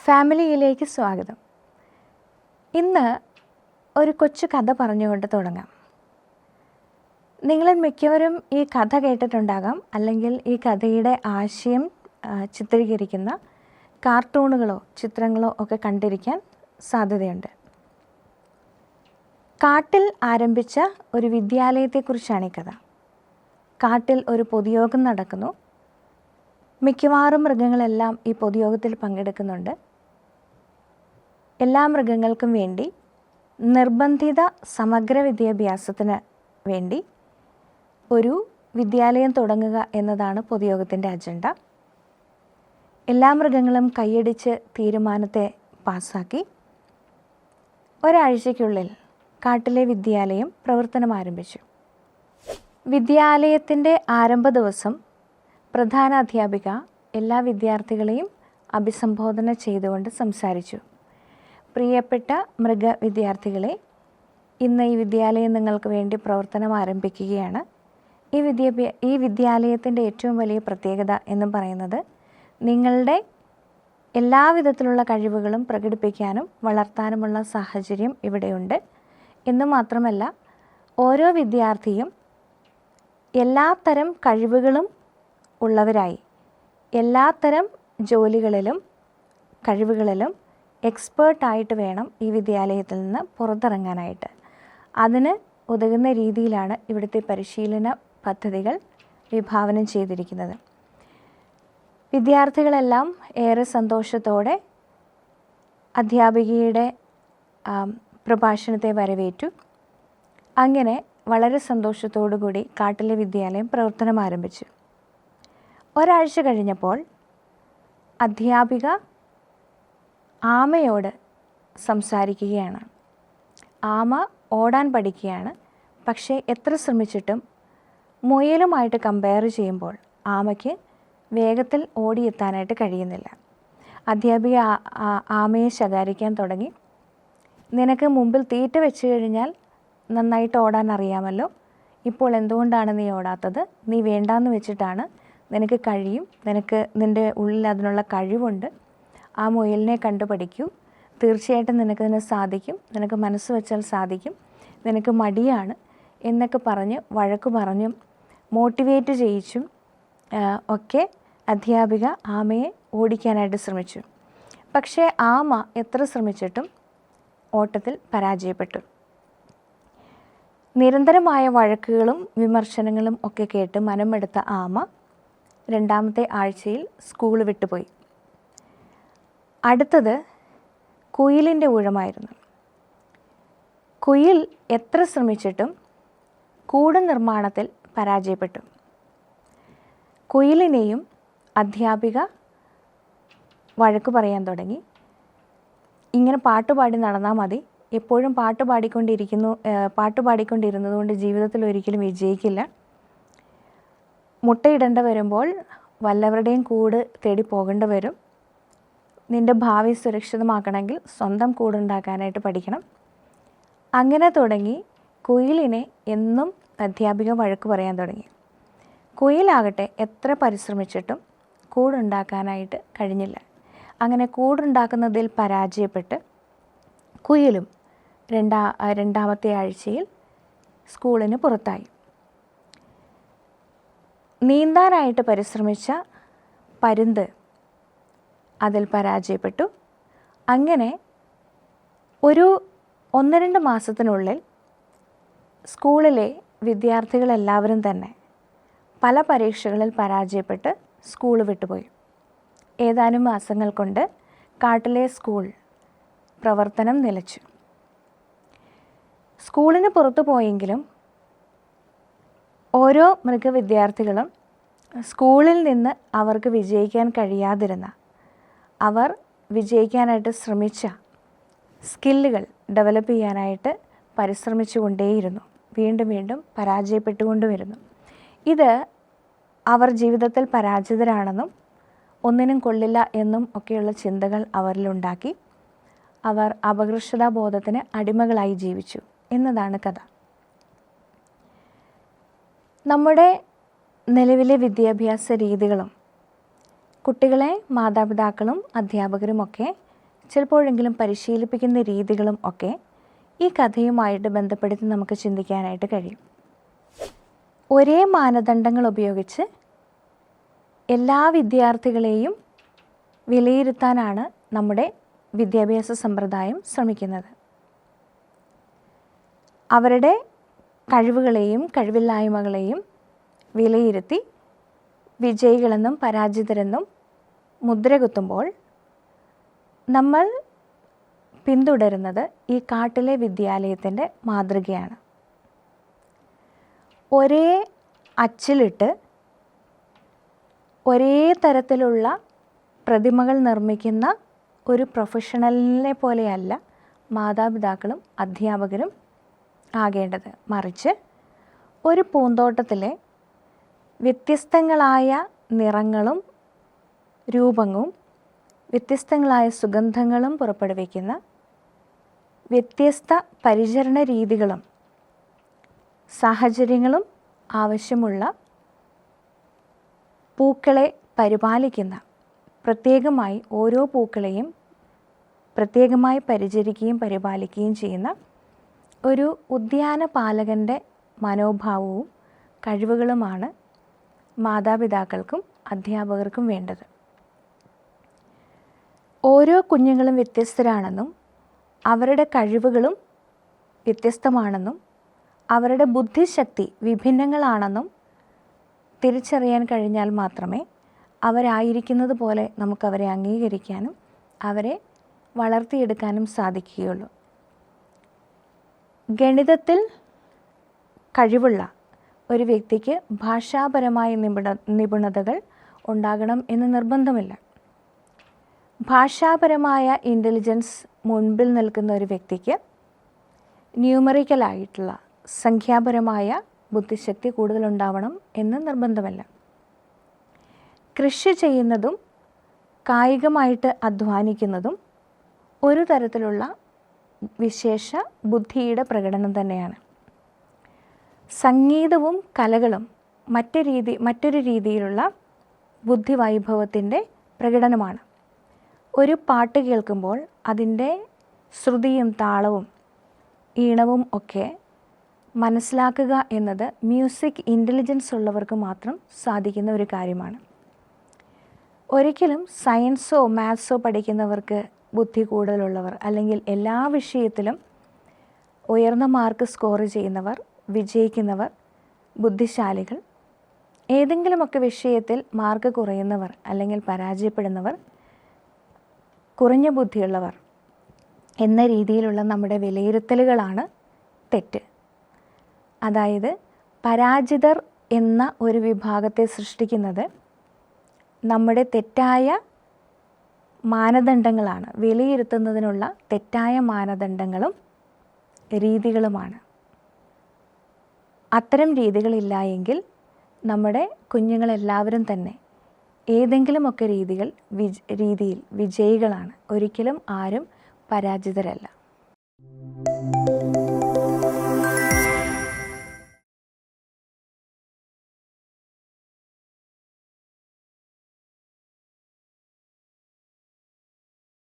ഫാമിലിയിലേക്ക് സ്വാഗതം. ഇന്ന് ഒരു കൊച്ചു കഥ പറഞ്ഞുകൊണ്ട് തുടങ്ങാം. നിങ്ങളിൽ മിക്കവരും ഈ കഥ കേട്ടിട്ടുണ്ടാകാം, അല്ലെങ്കിൽ ഈ കഥയുടെ ആശയം ചിത്രീകരിക്കുന്ന കാർട്ടൂണുകളോ ചിത്രങ്ങളോ ഒക്കെ കണ്ടിരിക്കാൻ സാധ്യതയുണ്ട്. കാട്ടിൽ ആരംഭിച്ച ഒരു വിദ്യാലയത്തെക്കുറിച്ചാണ് ഈ കഥ. കാട്ടിൽ ഒരു പൊതുയോഗം നടക്കുന്നു. മിക്കവാറും മൃഗങ്ങളെല്ലാം ഈ പൊതുയോഗത്തിൽ പങ്കെടുക്കുന്നുണ്ട്. എല്ലാ മൃഗങ്ങൾക്കും വേണ്ടി നിർബന്ധിത സമഗ്ര വിദ്യാഭ്യാസത്തിന് വേണ്ടി ഒരു വിദ്യാലയം തുടങ്ങുക എന്നതാണ് പൊതുയോഗത്തിൻ്റെ അജണ്ട. എല്ലാ മൃഗങ്ങളും കൈയടിച്ച് തീരുമാനത്തെ പാസ്സാക്കി ഒരാഴ്ചയ്ക്കുള്ളിൽ കാട്ടിലെ വിദ്യാലയം പ്രവർത്തനം ആരംഭിച്ചു. വിദ്യാലയത്തിൻ്റെ ആരംഭ ദിവസം പ്രധാന അധ്യാപിക എല്ലാ വിദ്യാർത്ഥികളെയും അഭിസംബോധന ചെയ്തുകൊണ്ട് സംസാരിച്ചു. പ്രിയപ്പെട്ട മൃഗ വിദ്യാർത്ഥികളെ, ഇന്ന് ഈ വിദ്യാലയം നിങ്ങൾക്ക് വേണ്ടി പ്രവർത്തനം ആരംഭിക്കുകയാണ്. ഈ വിദ്യാലയത്തിൻ്റെ ഏറ്റവും വലിയ പ്രത്യേകത എന്ന് പറയുന്നത് നിങ്ങളുടെ എല്ലാവിധത്തിലുള്ള കഴിവുകളും പ്രകടിപ്പിക്കാനും വളർത്താനുമുള്ള സാഹചര്യം ഇവിടെയുണ്ട് എന്ന് മാത്രമല്ല, ഓരോ വിദ്യാർത്ഥിയും എല്ലാത്തരം കഴിവുകളും ഉള്ളവരായി എല്ലാത്തരം ജോലികളിലും കഴിവുകളിലും എക്സ്പേർട്ടായിട്ട് വേണം ഈ വിദ്യാലയത്തിൽ നിന്ന് പുറത്തിറങ്ങാനായിട്ട്. അതിന് ഉതകുന്ന രീതിയിലാണ് ഇവിടുത്തെ പരിശീലന പദ്ധതികൾ വിഭാവനം ചെയ്തിരിക്കുന്നത്. വിദ്യാർത്ഥികളെല്ലാം ഏറെ സന്തോഷത്തോടെ അധ്യാപികയുടെ പ്രഭാഷണത്തെ വരവേറ്റു. അങ്ങനെ വളരെ സന്തോഷത്തോടു കൂടി കാട്ടിലെ വിദ്യാലയം പ്രവർത്തനം ആരംഭിച്ചു. ഒരാഴ്ച കഴിഞ്ഞപ്പോൾ അധ്യാപിക ആമയോട് സംസാരിക്കുകയാണ്. ആമ ഓടാൻ പഠിക്കുകയാണ്. പക്ഷേ എത്ര ശ്രമിച്ചിട്ടും മുയലുമായിട്ട് കമ്പയർ ചെയ്യുമ്പോൾ ആമയ്ക്ക് വേഗത്തിൽ ഓടിയെത്താനായിട്ട് കഴിയുന്നില്ല. അധ്യാപിക ആമയെ ശകാരിക്കാൻ തുടങ്ങി. നിനക്ക് മുമ്പിൽ തീറ്റ വെച്ച് കഴിഞ്ഞാൽ നന്നായിട്ട് ഓടാൻ അറിയാമല്ലോ, ഇപ്പോൾ എന്തുകൊണ്ടാണ് നീ ഓടാത്തത്? നീ വേണ്ടാന്ന് വെച്ചിട്ടാണ്. നിനക്ക് കഴിയും, നിൻ്റെ ഉള്ളിൽ അതിനുള്ള കഴിവുണ്ട്. ആ മുയലിനെ കണ്ടു പഠിക്കൂ, തീർച്ചയായിട്ടും നിനക്കതിന് സാധിക്കും, നിനക്ക് മനസ്സ് വെച്ചാൽ സാധിക്കും, നിനക്ക് മടിയാണ് എന്നൊക്കെ പറഞ്ഞ് വഴക്ക് പറഞ്ഞും മോട്ടിവേറ്റ് ചെയ്യിച്ചും ഒക്കെ അധ്യാപിക ആമയെ ഓടിക്കാനായിട്ട് ശ്രമിച്ചു. പക്ഷേ ആമ എത്ര ശ്രമിച്ചിട്ടും ഓട്ടത്തിൽ പരാജയപ്പെട്ടു. നിരന്തരമായ വഴക്കുകളും വിമർശനങ്ങളും ഒക്കെ കേട്ട് മനമെടുത്ത ആമ രണ്ടാമത്തെ ആഴ്ചയിൽ സ്കൂൾ വിട്ടുപോയി. അടുത്തത് കുയിലിൻ്റെ ഊഴമായിരുന്നു. കുയിൽ എത്ര ശ്രമിച്ചിട്ടും കൂട് നിർമ്മാണത്തിൽ പരാജയപ്പെട്ടു. കുയിലിനെയും അധ്യാപിക വഴക്ക് പറയാൻ തുടങ്ങി. ഇങ്ങനെ പാട്ടുപാടി നടന്നാൽ മതി, എപ്പോഴും പാട്ടുപാടിക്കൊണ്ടിരുന്നത് കൊണ്ട് ജീവിതത്തിൽ ഒരിക്കലും വിജയിക്കില്ല. മുട്ടയിടേണ്ട വരുമ്പോൾ വല്ലവരുടെയും കൂട് തേടി പോകേണ്ടി വരും. നിൻ്റെ ഭാവി സുരക്ഷിതമാക്കണമെങ്കിൽ സ്വന്തം കൂടുണ്ടാക്കാനായിട്ട് പഠിക്കണം. അങ്ങനെ തുടങ്ങി കുയിലിനെ എന്നും അധ്യാപിക വഴക്ക് പറയാൻ തുടങ്ങി. കുയിലാകട്ടെ എത്ര പരിശ്രമിച്ചിട്ടും കൂടുണ്ടാക്കാനായിട്ട് കഴിഞ്ഞില്ല. അങ്ങനെ കൂടുണ്ടാക്കുന്നതിൽ പരാജയപ്പെട്ട് കുയിലും രണ്ടാമത്തെ ആഴ്ചയിൽ സ്കൂളിന് പുറത്തായി. നീന്താനായിട്ട് പരിശ്രമിച്ച പരുന്ത് അതിൽ പരാജയപ്പെട്ടു. അങ്ങനെ ഒരു 1-2 മാസത്തിനുള്ളിൽ സ്കൂളിലെ വിദ്യാർത്ഥികളെല്ലാവരും തന്നെ പല പരീക്ഷകളിൽ പരാജയപ്പെട്ട് സ്കൂൾ വിട്ടുപോയി. ഏതാനും മാസങ്ങൾ കൊണ്ട് കാട്ടിലെ സ്കൂൾ പ്രവർത്തനം നിലച്ചു. സ്കൂളിന് പുറത്തു പോയെങ്കിലും ഓരോ മൃഗവിദ്യാർത്ഥികളും സ്കൂളിൽ നിന്ന് അവർക്ക് വിജയിക്കാൻ കഴിയാതിരുന്ന, അവർ വിജയിക്കാനായിട്ട് ശ്രമിച്ച സ്കില്ലുകൾ ഡെവലപ്പ് ചെയ്യാനായിട്ട് പരിശ്രമിച്ചു കൊണ്ടേയിരുന്നു. വീണ്ടും വീണ്ടും പരാജയപ്പെട്ടുകൊണ്ടുവരുന്നു. ഇത് അവർ ജീവിതത്തിൽ പരാജിതരാണെന്നും ഒന്നിനും കൊള്ളില്ല എന്നും ഒക്കെയുള്ള ചിന്തകൾ അവരിലുണ്ടാക്കി. അവർ അപകർഷതാബോധത്തിന് അടിമകളായി ജീവിച്ചു എന്നതാണ് കഥ. നമ്മുടെ നിലവിലെ വിദ്യാഭ്യാസ രീതികളും കുട്ടികളെ മാതാപിതാക്കളും അധ്യാപകരുമൊക്കെ ചിലപ്പോഴെങ്കിലും പരിശീലിപ്പിക്കുന്ന രീതികളും ഒക്കെ ഈ കഥയുമായിട്ട് ബന്ധപ്പെടുത്തി നമുക്ക് ചിന്തിക്കാനായിട്ട് കഴിയും. ഒരേ മാനദണ്ഡങ്ങൾ ഉപയോഗിച്ച് എല്ലാ വിദ്യാർത്ഥികളെയും വിലയിരുത്താനാണ് നമ്മുടെ വിദ്യാഭ്യാസ സമ്പ്രദായം ശ്രമിക്കുന്നത്. അവരുടെ കഴിവുകളെയും കഴിവില്ലായ്മകളെയും വിലയിരുത്തി വിജയികളെന്നും പരാജിതരെന്നും മുദ്രകുത്തുമ്പോൾ നമ്മൾ പിന്തുടരുന്നത് ഈ കാട്ടിലെ വിദ്യാലയത്തിൻ്റെ മാതൃകയാണ്. ഒരേ അച്ചിലിട്ട് ഒരേ തരത്തിലുള്ള പ്രതിമകൾ നിർമ്മിക്കുന്ന ഒരു പ്രൊഫഷണലിനെ പോലെയല്ല മാതാപിതാക്കളും അധ്യാപകരും ആകേണ്ടത്. മറിച്ച് ഒരു പൂന്തോട്ടത്തിലെ വ്യത്യസ്തങ്ങളായ നിറങ്ങളും രൂപങ്ങളും വ്യത്യസ്തങ്ങളായ സുഗന്ധങ്ങളും പുറപ്പെടുവിക്കുന്ന വ്യത്യസ്ത പരിചരണ രീതികളും സാഹചര്യങ്ങളും ആവശ്യമുള്ള പൂക്കളെ പരിപാലിക്കുന്ന, പ്രത്യേകമായി ഓരോ പൂക്കളെയും പ്രത്യേകമായി പരിചരിക്കുകയും പരിപാലിക്കുകയും ചെയ്യുന്ന ഒരു ഉദ്യാന പാലകൻ്റെ മനോഭാവവും കഴിവുകളുമാണ് മാതാപിതാക്കൾക്കും അധ്യാപകർക്കും വേണ്ടത്. ഓരോ കുഞ്ഞുങ്ങളും വ്യത്യസ്തരാണെന്നും അവരുടെ കഴിവുകളും വ്യത്യസ്തമാണെന്നും അവരുടെ ബുദ്ധിശക്തി വിഭിന്നങ്ങളാണെന്നും തിരിച്ചറിയാൻ കഴിഞ്ഞാൽ മാത്രമേ അവരായിരിക്കുന്നത് പോലെ നമുക്കവരെ അംഗീകരിക്കാനും അവരെ വളർത്തിയെടുക്കാനും സാധിക്കുകയുള്ളൂ. ഗണിതത്തിൽ കഴിവുള്ള ഒരു വ്യക്തിക്ക് ഭാഷാപരമായ നിപുണതകൾ ഉണ്ടാകണം എന്ന് നിർബന്ധമില്ല. ഭാഷാപരമായ ഇൻ്റലിജൻസ് മുൻപിൽ നിൽക്കുന്ന ഒരു വ്യക്തിക്ക് ന്യൂമറിക്കലായിട്ടുള്ള സംഖ്യാപരമായ ബുദ്ധിശക്തി കൂടുതലുണ്ടാവണം എന്ന് നിർബന്ധമല്ല. കൃഷി ചെയ്യുന്നതും കായികമായിട്ട് അധ്വാനിക്കുന്നതും ഒരു തരത്തിലുള്ള വിശേഷ ബുദ്ധിയുടെ പ്രകടനം തന്നെയാണ്. സംഗീതവും കലകളും മറ്റൊരു രീതിയിലുള്ള ബുദ്ധിവൈഭവത്തിൻ്റെ പ്രകടനമാണ്. ഒരു പാട്ട് കേൾക്കുമ്പോൾ അതിൻ്റെ ശ്രുതിയും താളവും ഈണവും ഒക്കെ മനസ്സിലാക്കുക എന്നത് മ്യൂസിക് ഇൻ്റലിജൻസ് ഉള്ളവർക്ക് മാത്രം സാധിക്കുന്ന ഒരു കാര്യമാണ്. ഒരിക്കലും സയൻസോ മാത്സോ പഠിക്കുന്നവർക്ക് ബുദ്ധി കൂടുതലുള്ളവർ, അല്ലെങ്കിൽ എല്ലാ വിഷയത്തിലും ഉയർന്ന മാർക്ക് സ്കോർ ചെയ്യുന്നവർ, വിജയിക്കുന്നവർ, ബുദ്ധിശാലികൾ, ഏതെങ്കിലുമൊക്കെ വിഷയത്തിൽ മാർക്ക് കുറയുന്നവർ അല്ലെങ്കിൽ പരാജയപ്പെടുന്നവർ, കുറഞ്ഞ ബുദ്ധിയുള്ളവർ എന്ന രീതിയിലുള്ള നമ്മുടെ വിലയിരുത്തലുകളാണ് തെറ്റ്. അതായത് പരാജിതർ എന്ന ഒരു വിഭാഗത്തെ സൃഷ്ടിക്കുന്നത് നമ്മുടെ തെറ്റായ മാനദണ്ഡങ്ങളാണ്, വിലയിരുത്തുന്നതിനുള്ള തെറ്റായ മാനദണ്ഡങ്ങളും രീതികളുമാണ്. അത്തരം രീതികളില്ല എങ്കിൽ നമ്മുടെ കുഞ്ഞുങ്ങളെല്ലാവരും തന്നെ ഏതെങ്കിലുമൊക്കെ രീതിയിൽ വിജയികളാണ്. ഒരിക്കലും ആരും പരാജിതരല്ല.